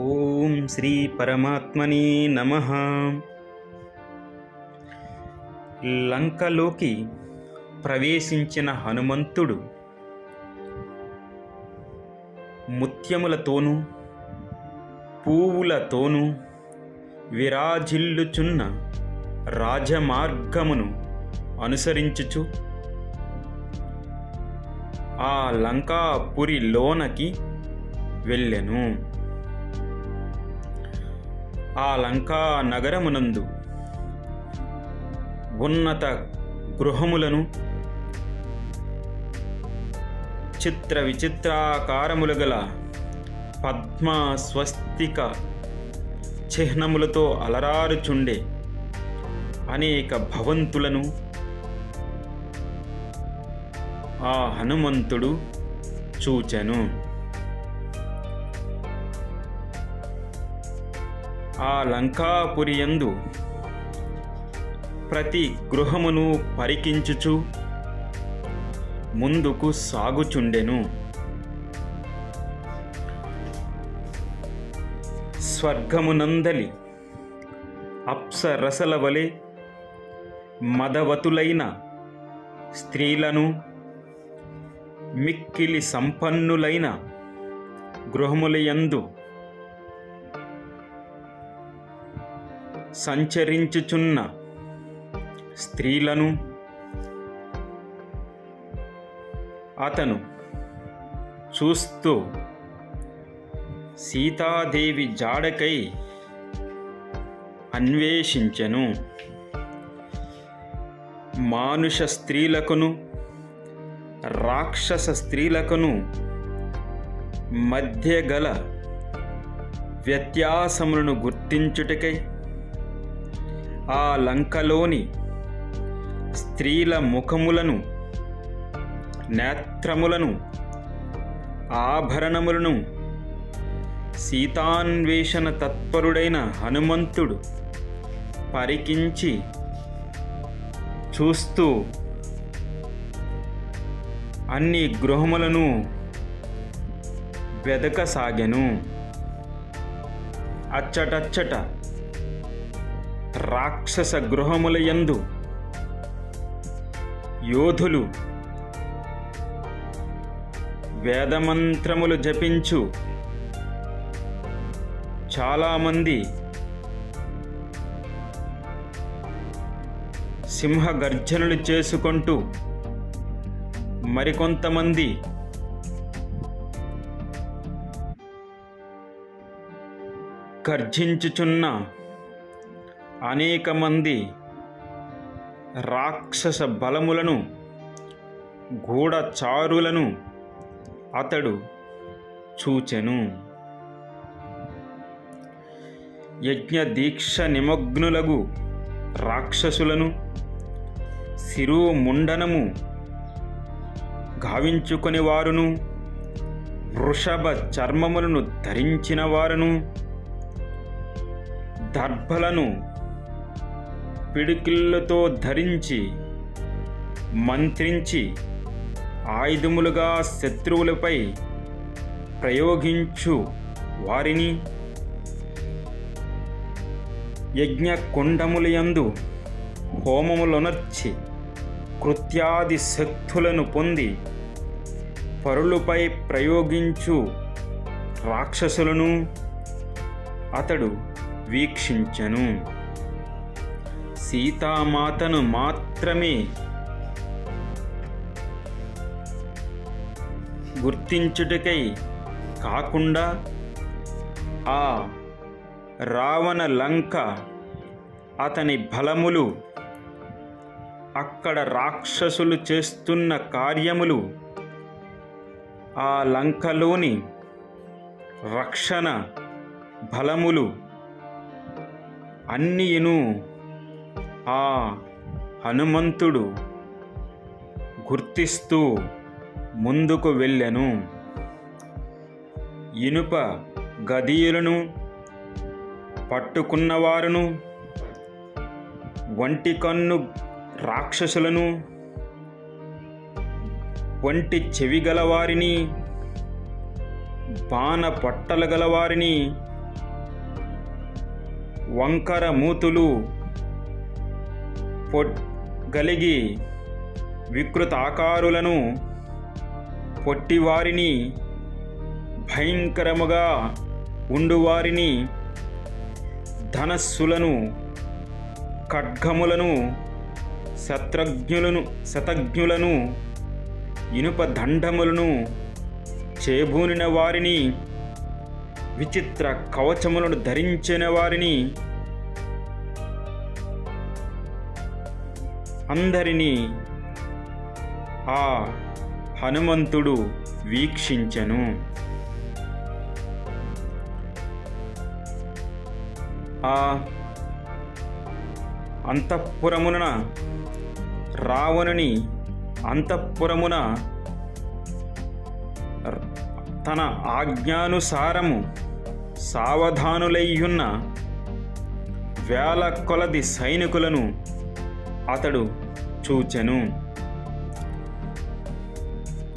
ఓం శ్రీ పరమాత్మనే నమః. లంకలోకి ప్రవేశించిన హనుమంతుడు ముత్యములతోనూ పువ్వులతోనూ విరాజిల్లుచున్న రాజమార్గమును అనుసరించుచు ఆ లంకాపురిలోనకి వెళ్ళెను. ఆ లంకా నగరమునందు ఉన్నత గృహములను, చిత్ర విచిత్రాకారములు గల పద్మ స్వస్తిక చిహ్నములతో అలరారుచుండే అనేక భవంతులను ఆ హనుమంతుడు చూచెను. ఆ లంకాపురియందు ప్రతి గృహమును పరికించుచు ముందుకు సాగుచుండెను. స్వర్గమునందలి అప్సరసల వలె మదవతులైన స్త్రీలను, మిక్కిలి సంపన్నులైన గృహములయందు సంచరించుచున్న స్త్రీలను అతను చూస్తూ సీతాదేవి జాడకై అన్వేషించెను. మానుష స్త్రీలకును రాక్షస స్త్రీలకును మధ్య గల వ్యత్యాసములను గుర్తించుటకై ఆ లంకలోని స్త్రీల ముఖములను, నేత్రములను, ఆభరణములను సీతాన్వేషణ తత్పరుడైన హనుమంతుడు పరికించి చూస్తూ అన్ని గృహములను వెదకసాగెను. అచ్చటచ్చట రాక్షస గృహములయందు యోధులు వేదమంత్రములు జపించు చాలామంది సింహగర్జనలు చేసుకుంటూ, మరికొంతమంది గర్జించుచున్న అనేక మంది రాక్షస బలములను, గూఢచారులను అతడు చూచెను. యజ్ఞ దీక్ష నిమగ్నులగు రాక్షసులను, శిరోముండనము గావించుకొని వారును, వృషభ చర్మములను ధరించిన వారును, దర్భలను పిడికిళ్ళతో ధరించి మంత్రించి ఆయుధములుగా శత్రువులపై ప్రయోగించు వారిని, యజ్ఞకుండములయందు హోమములొనర్చి కృత్యాది శక్తులను పొంది పరులపై ప్రయోగించు రాక్షసులను అతడు వీక్షించెను. సీతామాతను మాత్రమే గుర్తించుటకై కాకుండా ఆ రావణ లంక, అతని బలములు, అక్కడ రాక్షసులు చేస్తున్న కార్యములు, ఆ లంకలోని రక్షణ బలములు అన్నీను ఆ హనుమంతుడు గుర్తిస్తూ ముందుకు వెళ్ళెను. ఇనుప గదీయులను పట్టుకున్నవారును, వంటి కన్ను రాక్షసులను, వంటి చెవిగలవారిని, బాణ పట్టలు గలవారిని, వంకర మూతులు గలిగి వికృతాకారులను, పొట్టివారిని, భయంకరముగా ఉండువారిని, ధనస్సులను, ఖడ్గములను, శతఘ్నులను, ఇనుప దండములను చేబూనిన వారిని, విచిత్ర కవచములను ధరించిన వారిని అందరినీ ఆ హనుమంతుడు వీక్షించెను. ఆ అంతఃపురమున రావణుని అంతఃపురమున తన ఆజ్ఞానుసారము సావధానులయ్యున్న వేల కొలది సైనికులను అతడు చూచెను.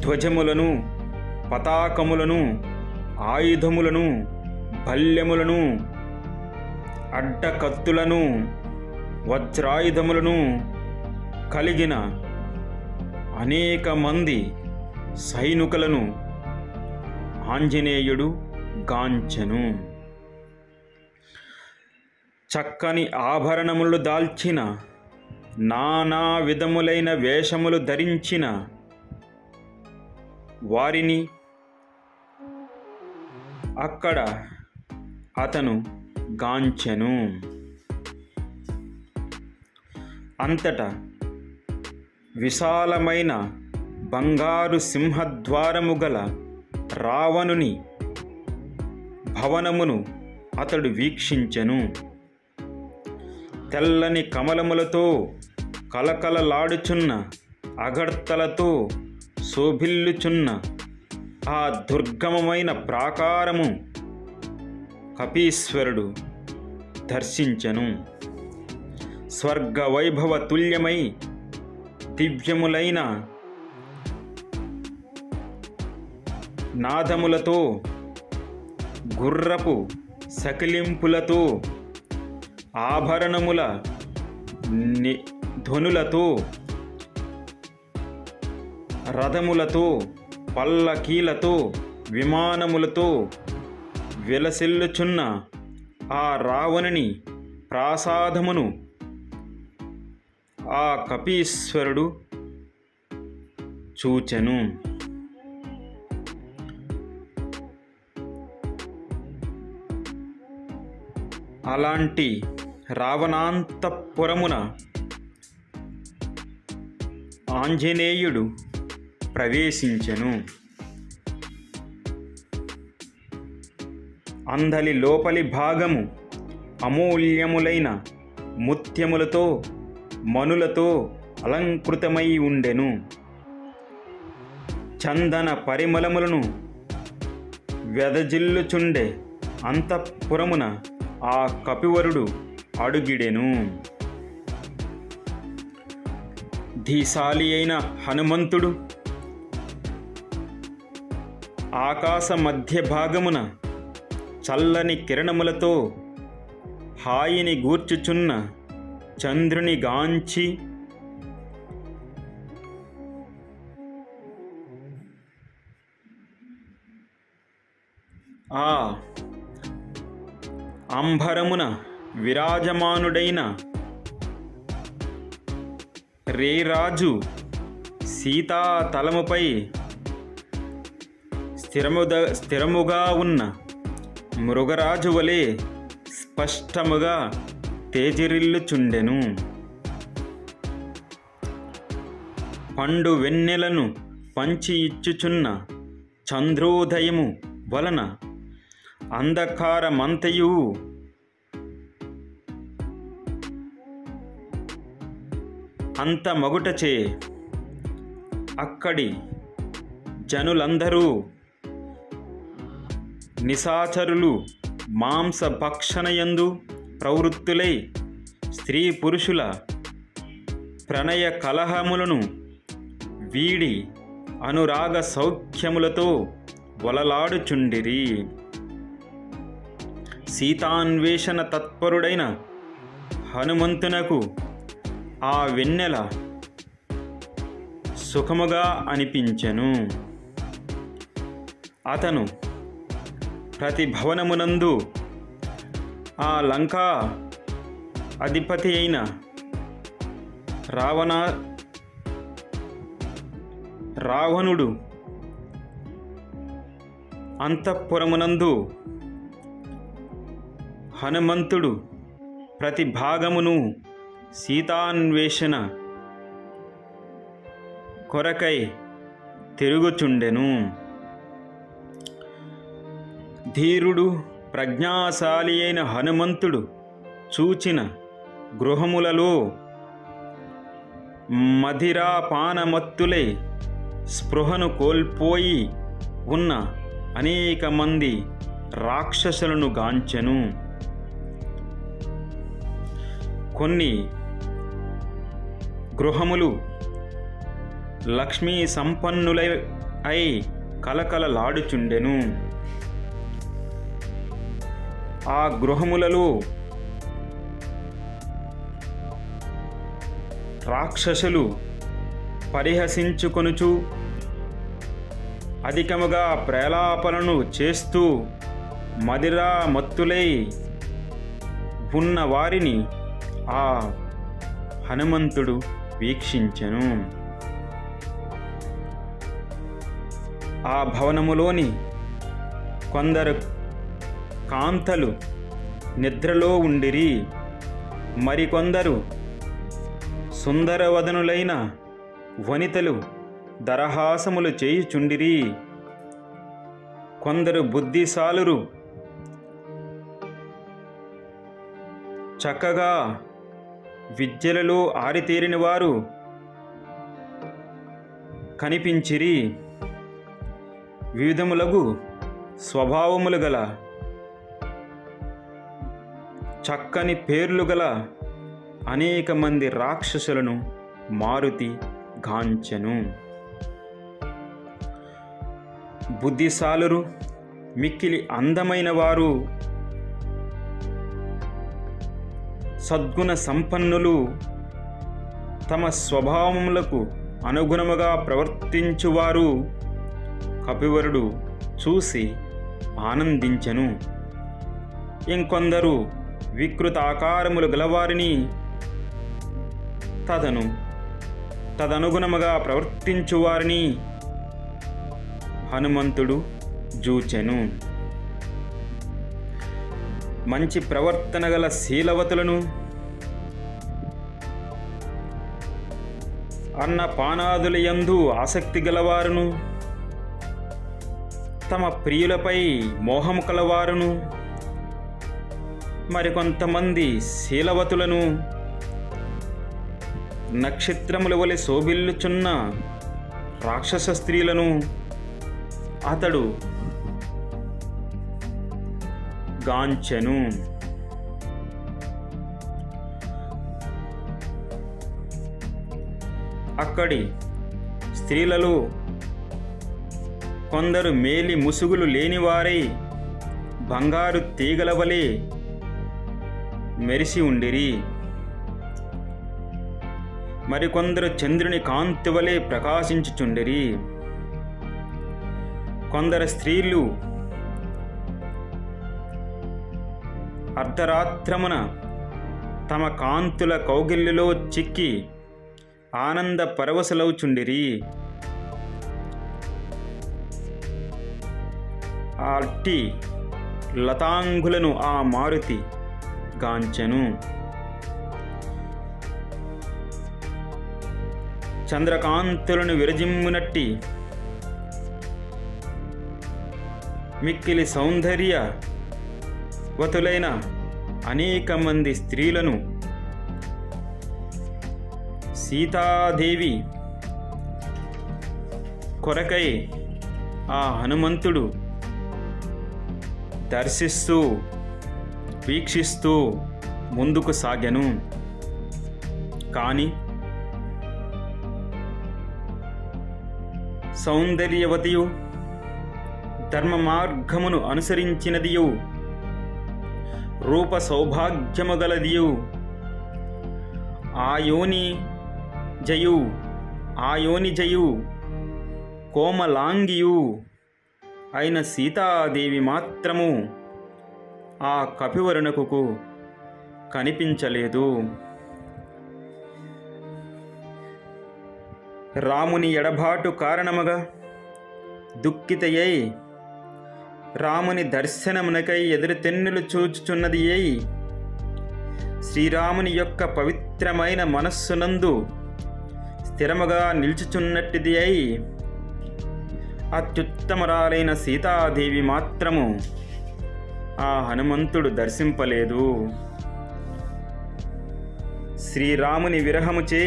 ధ్వజములను, పతాకములను, ఆయుధములను, భల్యములను, అడ్డకత్తులను, వజ్రాయుధములను కలిగిన అనేక మంది సైనికులను ఆంజనేయుడు గాంచెను. చక్కని ఆభరణములు దాల్చిన, నానా విధములైన వేషములు ధరించిన వారిని అక్కడ అతను గాంచెను. అంతటా విశాలమైన బంగారు సింహద్వారము గల రావణుని భవనమును అతడు వీక్షించెను. తెల్లని కమలములతో కలకలలాడుచున్న అగర్తలతో శోభిల్లుచున్న ఆ దుర్గమమైన ప్రాకారము కపీశ్వరుడు దర్శించెను. స్వర్గ వైభవ తుల్యమై దివ్యములైన నాదములతో, గుర్రపు సకిలింపులతో, ఆభరణముల ధ్వనులతో, రథములతో, పల్లకీలతో, విమానములతో విలసిల్లుచున్న ఆ రావణుని ప్రాసాదమును ఆ కపీశ్వరుడు చూచెను. అలాంటి రావణాంతఃపురమున ఆంజనేయుడు ప్రవేశించెను. అందలి లోపలి భాగము అమూల్యములైన ముత్యములతో, మణులతో అలంకృతమై ఉండెను. చందన పరిమళములను వెదజిల్లుచుండే అంతఃపురమున ఆ కపివరుడు అడుగిడెను. ధీశాలి అయిన హనుమంతుడు ఆకాశ మధ్య భాగమున చల్లని కిరణములతో హాయిని గూర్చుచున్న చంద్రుని గాంచి ఆ అంబరమున విరాజమానుడైన రేరాజు సీతాతలముపై స్థిరముగా ఉన్న మృగరాజు వలె స్పష్టముగా తేజరిల్లుచుండెను. పండు వెన్నెలను పంచి ఇచ్చుచున్న చంద్రోదయము వలన అంధకారమంతయు అంత మగుటచే అక్కడి జనులందరూ నిశాచరులు మాంసభక్షణయందు ప్రవృత్తులై స్త్రీ పురుషుల ప్రణయ కలహములను వీడి అనురాగ సౌఖ్యములతో వలలాడుచుండిరి. సీతాన్వేషణ తత్పరుడైన హనుమంతునకు ఆ వెన్నెల సుఖముగా అనిపించెను. అతను ప్రతి భవనమునందు ఆ లంకా అధిపతి అయిన రావణుడు అంతఃపురమునందు హనుమంతుడు ప్రతి భాగమును సీతాన్వేషణ కొరకై తిరుగుచుండెను. ధీరుడు ప్రజ్ఞాశాలి అయిన హనుమంతుడు చూచిన గృహములలో మదిరాపానమత్తులై స్పృహను కోల్పోయి ఉన్న అనేక మంది రాక్షసులను గాంచెను. కొన్ని గృహములు లక్ష్మీ సంపన్నులై అయి కలకలలాడుచుండెను. ఆ గృహములలో రాక్షసులు పరిహసించుకొనుచు అధికముగా ప్రేలాపనను చేస్తూ మదిరా మత్తులై ఉన్న వారిని ఆ హనుమంతుడు వీక్షించెను. ఆ భవనములోని కొందరు కాంతలు నిద్రలో ఉండిరి. మరికొందరు సుందరవదనులైన వనితలు దరహాసములు చేయుచుండిరి. కొందరు బుద్ధిశాలురు చక్కగా విద్యలలో ఆరితేరిన వారు కనిపించిరి. వివిధములగు స్వభావములు గల చక్కని పేర్లు గల అనేక మంది రాక్షసులను మారుతి గాంచెను. బుద్ధిశాలురు మిక్కిలి అందమైన వారు, సద్గుణ సంపన్నులు, తమ స్వభావములకు అనుగుణముగా ప్రవర్తించువారు కపివరుడు చూసి ఆనందించెను. ఇంకొందరు వికృత ఆకారములు గలవారిని, తదనుగుణముగా ప్రవర్తించువారిని హనుమంతుడు జూచెను. మంచి ప్రవర్తన గల శీలవతులను, అన్నపానాదులయందు ఆసక్తి గలవారును, తమ ప్రియులపై మోహము కలవారును, మరికొంతమంది శీలవతులను, నక్షత్రముల వలె శోభిల్లుచున్న రాక్షస స్త్రీలను అతడు గాంచెను. అక్కడి స్త్రీలలో కొందరు మేలి ముసుగులు లేనివారై బంగారు తీగల వలె మెరిసి ఉండిరి. మరికొందరు చంద్రుని కాంతి వలె ప్రకాశించుచుండిరి. కొందరు స్త్రీలు అర్ధరాత్రమున తమ కాంతుల కౌగిలిలో చిక్కి ఆనంద పరవశులవుచుండిరి. అట్టి లతాంగులను ఆ మారుతి గాంచెను. చంద్రకాంతులను విరజిమ్మునట్టి మిక్కిలి సౌందర్య వతులైన అనేక మంది స్త్రీలను సీతాదేవి కొరకై ఆ హనుమంతుడు దర్శిస్తూ వీక్షిస్తూ ముందుకు సాగెను. కానీ సౌందర్యవతియు ధర్మ మార్గమును అనుసరించినదియు రూప సౌభాగ్యము గలదియు ఆయోని జయు కోమలాంగియు అయిన సీతాదేవి మాత్రము ఆ కపివరునకు కనిపించలేదు. రాముని ఎడబాటు కారణముగా దుఃఖితయై రాముని దర్శనమునకై ఎదురుతెన్నులు చూచుచున్నది అయి శ్రీరాముని యొక్క పవిత్రమైన మనస్సునందు స్థిరముగా నిల్చుచున్నట్టిది అయి అత్యుత్తమరాలైన సీతాదేవి మాత్రము ఆ హనుమంతుడు దర్శింపలేదు. శ్రీరాముని విరహముచే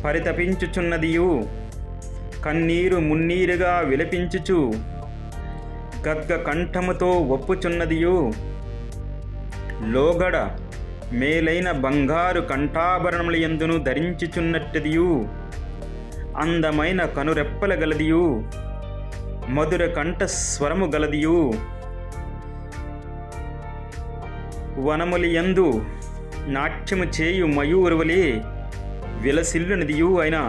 పరితపించుచున్నదియు కన్నీరు మున్నీరుగా విలపించుచు గద్గ కంఠముతో ఒప్పుచున్నదియు లోగడ మేలైన బంగారు కంఠాభరణములయందును ధరించుచున్నట్టిదియు అందమైన కనురెప్పల గలదియు మధుర కంఠస్వరము గలదియు వనములియందు నాట్యము చేయు మయూరువలే విలసిల్లునిదియు అయిన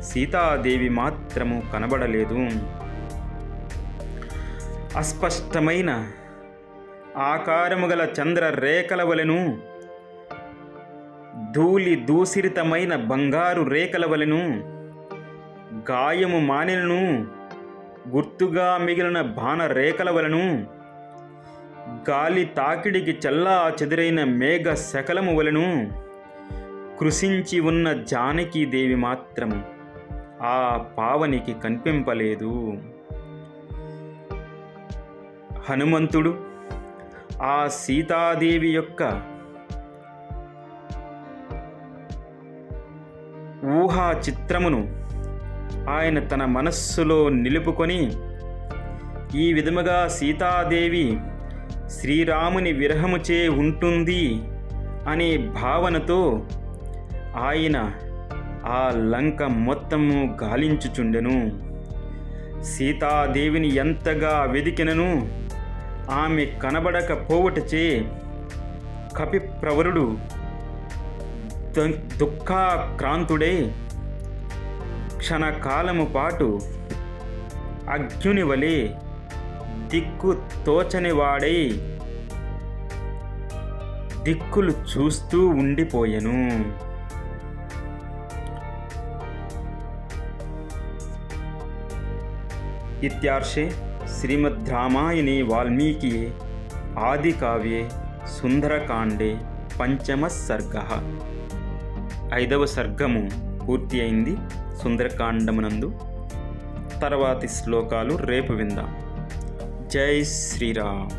సీతాదేవి మాత్రము కనబడలేదు. అస్పష్టమైన ఆకారము గల చంద్రరేఖల వలెను ధూళి దూసిరితమైన బంగారు రేఖల వలెను గాయము మానినను గుర్తుగా మిగిలిన బాణరేఖల వలెను గాలి తాకిడికి చల్లా చెదురైన మేఘ శకలము వలెను కృషించి ఉన్న జానకీదేవి మాత్రము ఆ పావనికి కనిపింపలేదు. హనుమంతుడు ఆ సీతాదేవి యొక్క ఊహా చిత్రమును ఆయన తన మనస్సులో నిలుపుకొని ఈ విధముగా సీతాదేవి శ్రీరాముని విరహముచే ఉంటుంది అనే భావనతో ఆయన ఆ లంక మొత్తము గాలించుచుండెను. సీతాదేవిని ఎంతగా వెదికినను ఆమె కనబడకపోవటచే కపిప్రవరుడు దుఃఖాక్రాంతుడై క్షణకాలము పాటు అగ్ని వలె దిక్కు తోచనివాడై దిక్కులు చూస్తూ ఉండిపోయెను. ఇత్యార్షే శ్రీమద్ రామాయణే వాల్మీకియే ఆదికావ్యే సుందరకాండే పంచమ సర్గః. 5వ సర్గము పూర్తి అయింది సుందరకాండమునందు. తర్వాతి శ్లోకాలు రేపు విందాం. జై శ్రీరామ్.